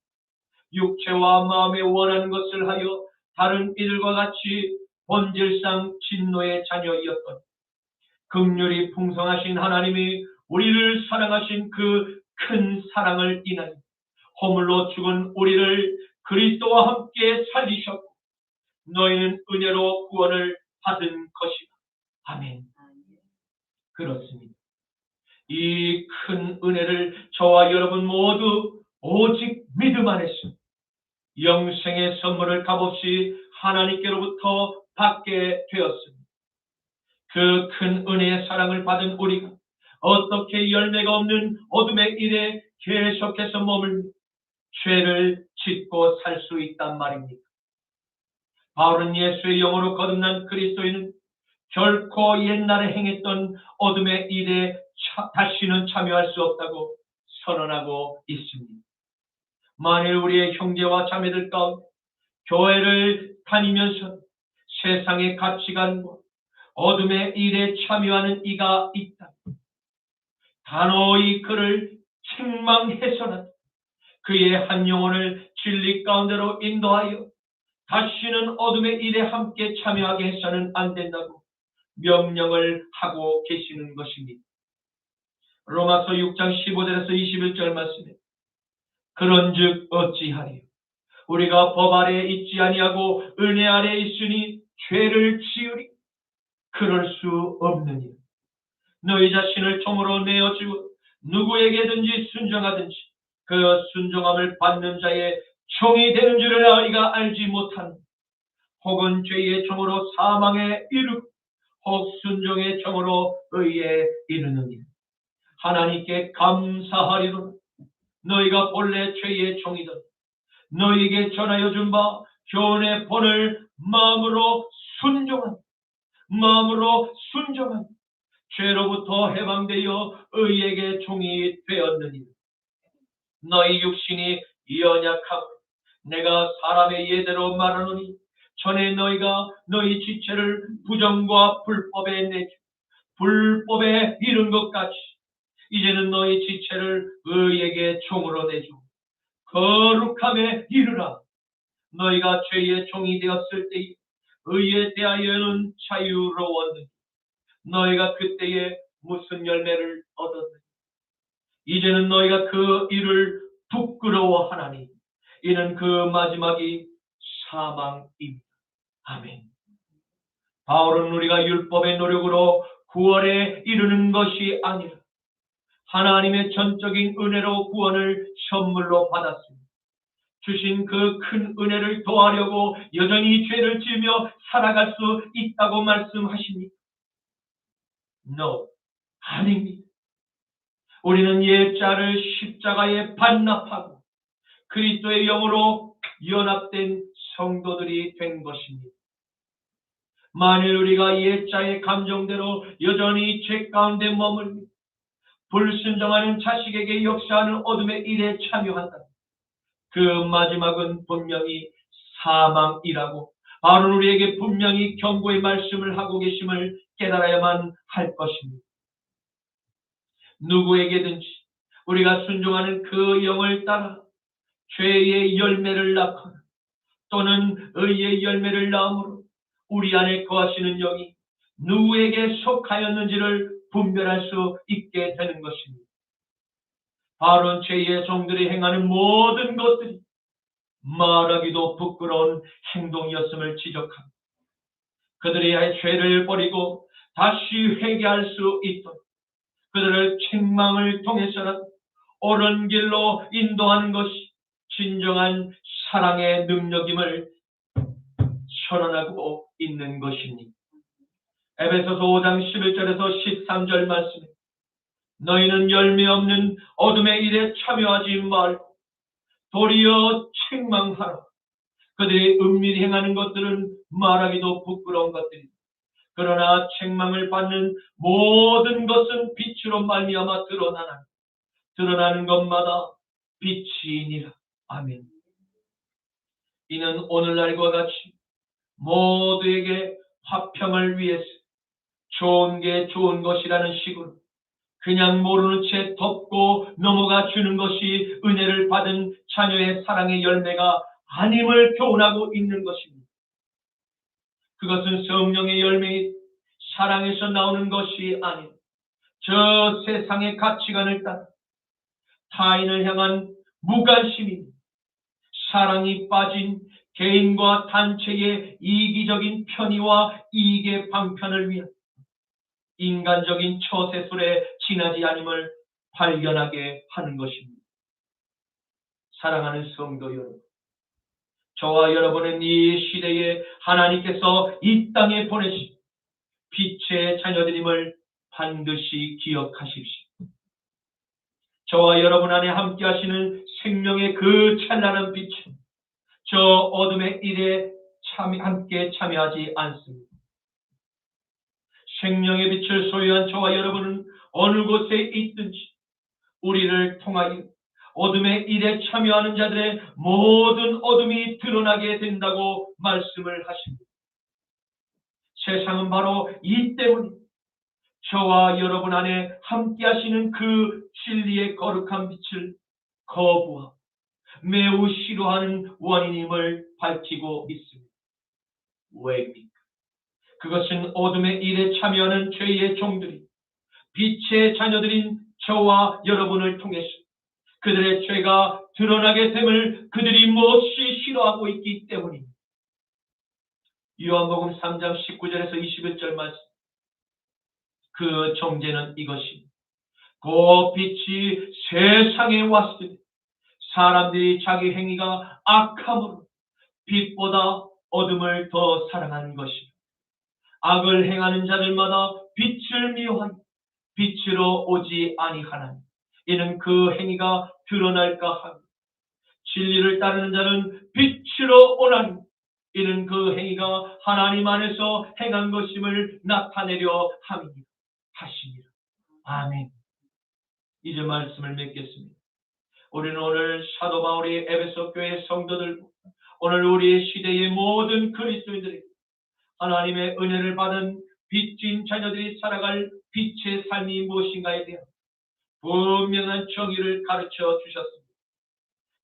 육체와 마음에 원하는 것을 하여 다른 이들과 같이 본질상 진노의 자녀이었던 긍휼이 풍성하신 하나님이 우리를 사랑하신 그 큰 사랑을 인하여 허물로 죽은 우리를 그리스도와 함께 살리셨고 너희는 은혜로 구원을 받은 것이다. 아멘. 그렇습니다. 이 큰 은혜를 저와 여러분 모두 오직 믿음 안에서 영생의 선물을 값없이 하나님께로부터 받게 되었습니다. 그 큰 은혜의 사랑을 받은 우리가 어떻게 열매가 없는 어둠의 일에 계속해서 머물며 죄를 짓고 살 수 있단 말입니까? 바울은 예수의 영으로 거듭난 그리스도인은 결코 옛날에 행했던 어둠의 일에 다시는 참여할 수 없다고 선언하고 있습니다. 만일 우리의 형제와 자매들 가운데 교회를 다니면서 세상의 가치관과 어둠의 일에 참여하는 이가 있다. 단호히 그를 책망해서는 그의 한 영혼을 진리 가운데로 인도하여 다시는 어둠의 일에 함께 참여하게 해서는 안 된다고 명령을 하고 계시는 것입니다. 로마서 6장 15절에서 21절 말씀에 그런즉 어찌하리요 우리가 법 아래에 있지 아니하고 은혜 아래에 있으니 죄를 지으리 그럴 수 없느니라. 너희 자신을 종으로 내어주고 누구에게든지 순종하든지 그 순종함을 받는 자의 종이 되는 줄을 너희가 알지 못하는 혹은 죄의 종으로 사망에 이르고 혹 순종의 종으로 의에 이르느니 하나님께 감사하리로다. 너희가 본래 죄의 종이든 너희에게 전하여 준 바 교훈의 본을 마음으로 순종한 죄로부터 해방되어 의에게 종이 되었느니 너희 육신이 연약하고 내가 사람의 예대로 말하노니 전에 너희가 너희 지체를 부정과 불법에 내줘 불법에 이른 것 같이 이제는 너희 지체를 의에게 종으로 내줘 거룩함에 이르라. 너희가 죄의 종이 되었을 때에 의에 대하여는 자유로웠느니 너희가 그때에 무슨 열매를 얻었느냐. 이제는 너희가 그 일을 부끄러워하나니 이는 그 마지막이 사망입니다. 아멘. 바울은 우리가 율법의 노력으로 구원에 이르는 것이 아니라 하나님의 전적인 은혜로 구원을 선물로 받았습니다. 주신 그 큰 은혜를 도하려고 여전히 죄를 지으며 살아갈 수 있다고 말씀하십니까? No, 아닙니다. 우리는 옛자를 십자가에 반납하고 그리스도의 영으로 연합된 성도들이 된 것입니다. 만일 우리가 옛자의 감정대로 여전히 죄 가운데 머물며 불순종하는 자식에게 역사하는 어둠의 일에 참여한다. 그 마지막은 분명히 사망이라고 바로 우리에게 분명히 경고의 말씀을 하고 계심을 깨달아야만 할 것입니다. 누구에게든지 우리가 순종하는 그 영을 따라 죄의 열매를 낳거나 또는 의의 열매를 낳음으로 우리 안에 거하시는 영이 누구에게 속하였는지를 분별할 수 있게 되는 것입니다. 바로 죄의 종들이 행하는 모든 것들이 말하기도 부끄러운 행동이었음을 지적합니다. 그들이 죄를 버리고 다시 회개할 수 있도록 그들을 책망을 통해서라도 옳은 길로 인도하는 것이 진정한 사랑의 능력임을 선언하고 있는 것입니다. 에베소서 5장 11절에서 13절 말씀에 너희는 열매 없는 어둠의 일에 참여하지 말고 도리어 책망하라. 그들이 은밀히 행하는 것들은 말하기도 부끄러운 것들이다. 그러나 책망을 받는 모든 것은 빛으로 말미암아 드러나나 드러나는 것마다 빛이니라. 아멘. 이는 오늘날과 같이 모두에게 화평을 위해서 좋은 게 좋은 것이라는 식으로 그냥 모르는 채 덮고 넘어가 주는 것이 은혜를 받은 자녀의 사랑의 열매가 아님을 교훈하고 있는 것입니다. 그것은 성령의 열매인 사랑에서 나오는 것이 아닌 저 세상의 가치관을 따라 타인을 향한 무관심이 사랑이 빠진 개인과 단체의 이기적인 편의와 이익의 방편을 위한 인간적인 처세술에 지나지 않음을 발견하게 하는 것입니다. 사랑하는 성도 여러분, 저와 여러분은 이 시대에 하나님께서 이 땅에 보내신 빛의 자녀들임을 반드시 기억하십시오. 저와 여러분 안에 함께 하시는 생명의 그 찬란한 빛은 저 어둠의 일에 함께 참여하지 않습니다. 생명의 빛을 소유한 저와 여러분은 어느 곳에 있든지 우리를 통하여 어둠의 일에 참여하는 자들의 모든 어둠이 드러나게 된다고 말씀을 하십니다. 세상은 바로 이 때문에 저와 여러분 안에 함께 하시는 그 진리의 거룩한 빛을 거부하고 매우 싫어하는 원인임을 밝히고 있습니다. 왜입니까? 그것은 어둠의 일에 참여하는 죄의 종들이 빛의 자녀들인 저와 여러분을 통해서 그들의 죄가 드러나게 됨을 그들이 몹시 싫어하고 있기 때문입니다. 요한복음 3장 19절에서 21절 말씀, 그 정죄는 이것입니다. 그 빛이 세상에 왔을 때 사람들이 자기 행위가 악함으로 빛보다 어둠을 더 사랑하는 것입니다. 악을 행하는 자들마다 빛을 미워하니 빛으로 오지 아니하나니 이는 그 행위가 드러날까 하며 진리를 따르는 자는 빛으로 오나니 이는 그 행위가 하나님 안에서 행한 것임을 나타내려 함이니라 하시니라. 아멘. 이제 말씀을 맺겠습니다. 우리는 오늘 사도 바울이 에베소 교회 성도들, 오늘 우리 시대의 모든 그리스도인들에게 하나님의 은혜를 받은 빛진 자녀들이 살아갈 빛의 삶이 무엇인가에 대한 분명한 정의를 가르쳐 주셨습니다.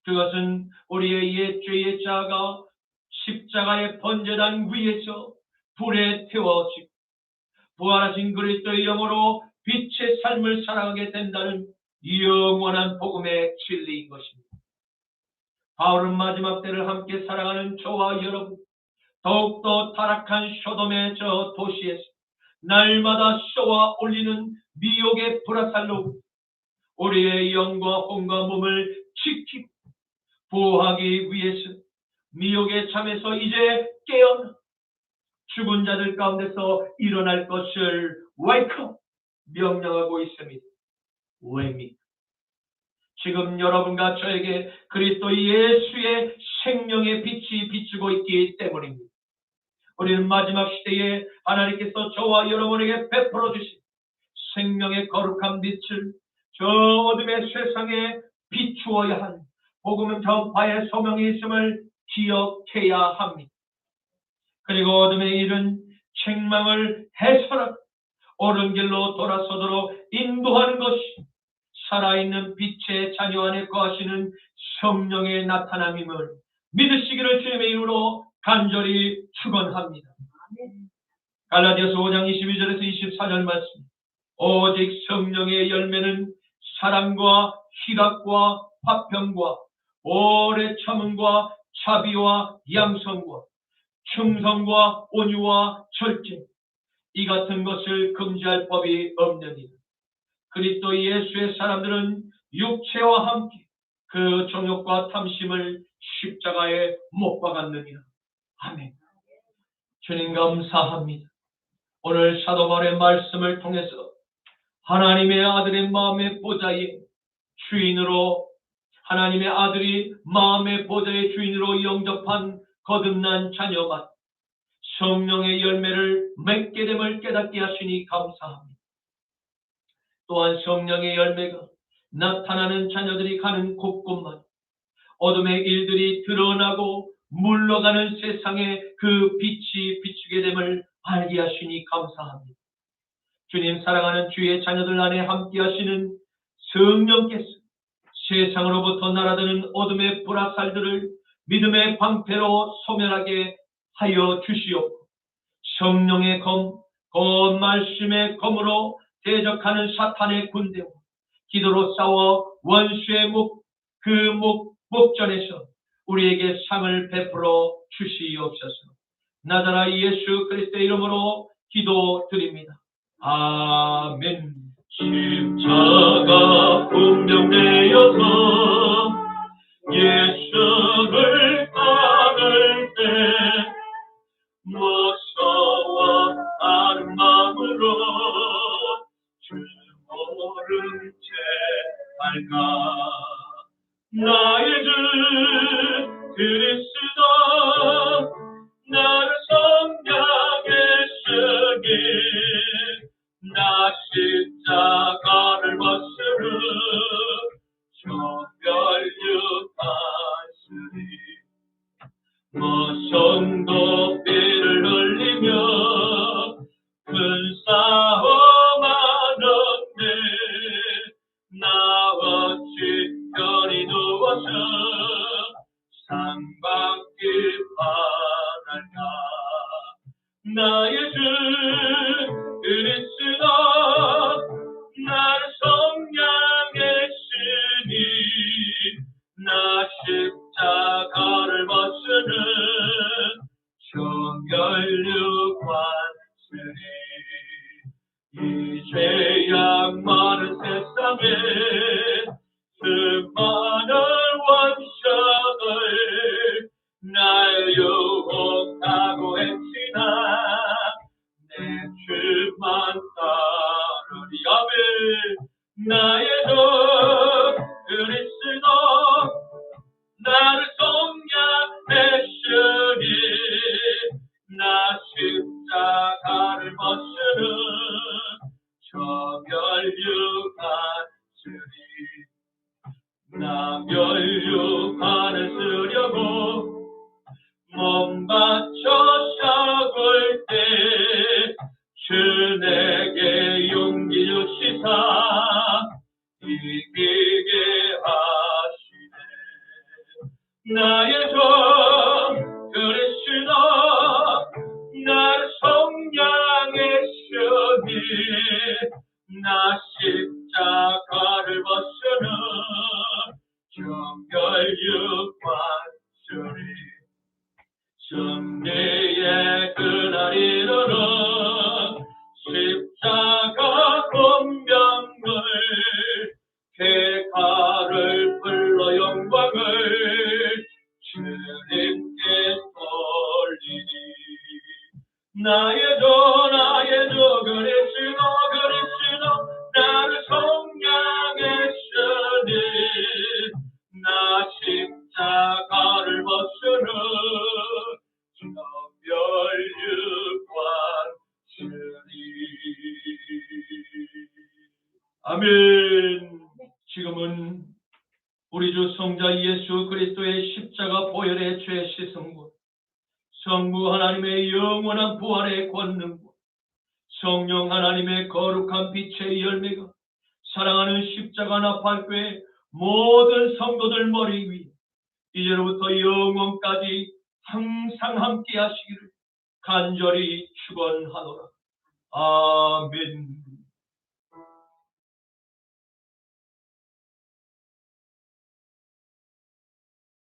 그것은 우리의 옛 죄의 자아가 십자가의 번제단 위에서 불에 태워지고 부활하신 그리스도의 영으로 빛의 삶을 살아가게 된다는 영원한 복음의 진리인 것입니다. 바울은 마지막 때를 함께 살아가는 저와 여러분, 더욱더 타락한 소돔의 저 도시에서 날마다 쏘아 올리는 미혹의 불화살로 우리의 영과 혼과 몸을 지키고 보호하기 위해서 미혹의 잠에서 이제 깨어나 죽은 자들 가운데서 일어날 것을 웨이크업 명령하고 있습니다. 왜입니까? 지금 여러분과 저에게 그리스도 예수의 생명의 빛이 비추고 있기 때문입니다. 우리는 마지막 시대에 하나님께서 저와 여러분에게 베풀어 주신 생명의 거룩한 빛을 저 어둠의 세상에 비추어야 하는 복음은 전파의 소명이 있음을 기억해야 합니다. 그리고 어둠의 일은 책망을 해설하고 옳은 길로 돌아서도록 인도하는 것이 살아있는 빛의 자녀 안에 거하시는 성령의 나타남임을 믿으시기를 주님의 이름으로 간절히 축원합니다. 갈라디아서 5장 22절에서 24절 말씀, 오직 성령의 열매는 사랑과 희락과 화평과 오래 참음과 자비와 양성과 충성과 온유와 절제, 이 같은 것을 금지할 법이 없느니라. 그리스도 예수의 사람들은 육체와 함께 그 정욕과 탐심을 십자가에 못 박았느니라. 아멘. 주님 감사합니다. 오늘 사도 바울의 말씀을 통해서 하나님의 아들의 마음의 보좌의 주인으로, 하나님의 아들이 마음의 보좌의 주인으로 영접한 거듭난 자녀만 성령의 열매를 맺게 됨을 깨닫게 하시니 감사합니다. 또한 성령의 열매가 나타나는 자녀들이 가는 곳곳만 어둠의 일들이 드러나고 물러가는 세상에 그 빛이 비추게 됨을 알게 하시니 감사합니다. 주님, 사랑하는 주의 자녀들 안에 함께 하시는 성령께서 세상으로부터 날아드는 어둠의 불화살들을 믿음의 방패로 소멸하게 하여 주시옵고, 성령의 검, 곧 말씀의 검으로 대적하는 사탄의 군대와 기도로 싸워 원수의 목전에서 우리에게 상을 베풀어 주시옵소서. 나자라 예수 그리스도의 이름으로 기도드립니다. 아멘. 십자가 분명되어서 예수를 따를 때 무서워하는 마음으로 주 모른 채 할까. 나의 주 그리스도 나를 성량에 쓰기, 나 십자가를 벗으려 정결육하시니 모성도 피를 흘리며 큰 싸움하는데 나와 편히 누워서 상받기 바랄까. 나의 주 그리스도 나를 성량했으니 나 십자가를 벗으는 정결육하시니 이제야 많은 세상에 수많은 원수들 날 유혹하고 했지나 내 주만 따르리. 아멘. 나의 주 그리스도 나를 성량했으니 나 십자가를 벗으는 정결육하시니 나 멸육하는 쓰려고 몸 바쳐 샤볼 때 주 내게 용기 주시사 이기게 하시네. 나의 주 그리스도 나를 성량했으니 나 십자가를 벗으는 정결육하시니 승리의 그날이 이르러 십자가 권명을 쾌가를 불러 영광을 주님께 돌리니 나의 주 그리스도 나를 성량했으니 나 십자가를 벗으는 정결육하시니. 아멘. 지금은 우리 주 성자 예수 그리스도의 십자가 보혈의 죄 씻음과 성부 하나님의 영원한 부활의 권능과 성령 하나님의 거룩한 빛의 열매가 사랑하는 십자가 나팔교회 모든 성도들 머리 위에 이제로부터 영원까지 항상 함께 하시기를 간절히 축원하노라. 아멘.